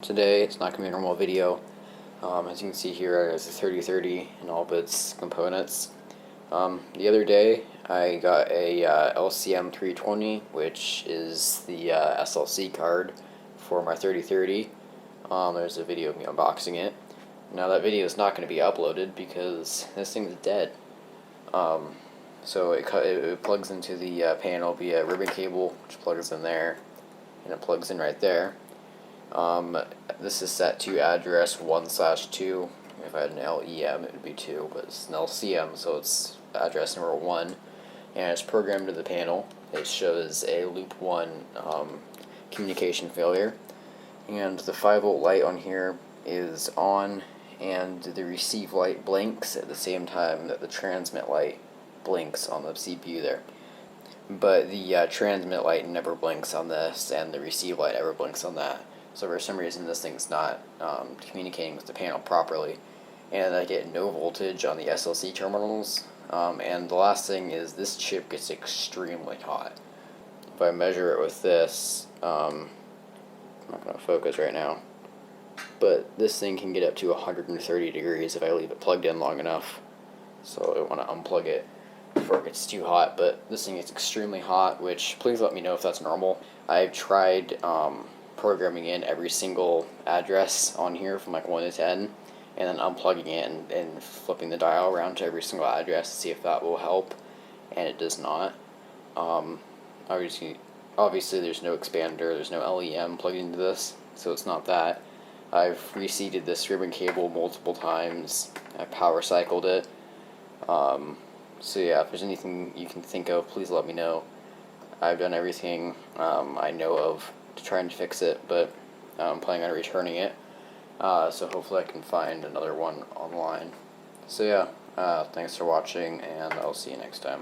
Today it's not going to be a normal video. As you can see here, it's a 3030 and all of its components. The other day I got a LCM 320, which is the SLC card for my 3030. There's a video of me unboxing it. Now that video is not going to be uploaded because this thing is dead. So it plugs into the panel via ribbon cable, which plugs in there, and it plugs in right there. This is set to address 1/2. If I had an LEM, it would be 2, but it's an LCM, so it's address number 1, and it's programmed to the panel. It shows a loop 1 communication failure, and the 5-volt light on here is on, and the receive light blinks at the same time that the transmit light blinks on the CPU there. But the transmit light never blinks on this, and the receive light never blinks on that. So for some reason this thing's not communicating with the panel properly, and I get no voltage on the SLC terminals. And the last thing is this chip gets extremely hot. If I measure it with this, I'm not going to focus right now, but this thing can get up to 130 degrees if I leave it plugged in long enough. So I want to unplug it before it gets too hot, but this thing is extremely hot, which please let me know if that's normal. I've tried programming in every single address on here from like 1 to 10, and then unplugging it and flipping the dial around to every single address to see if that will help, and it does not. Obviously there's no expander, there's no LEM plugged into this, so it's not that. I've reseated this ribbon cable multiple times. I power cycled it. So yeah, if there's anything you can think of, please let me know. I've done everything I know of to try and fix it, but I'm planning on returning it, so hopefully I can find another one online. So yeah, thanks for watching, and I'll see you next time.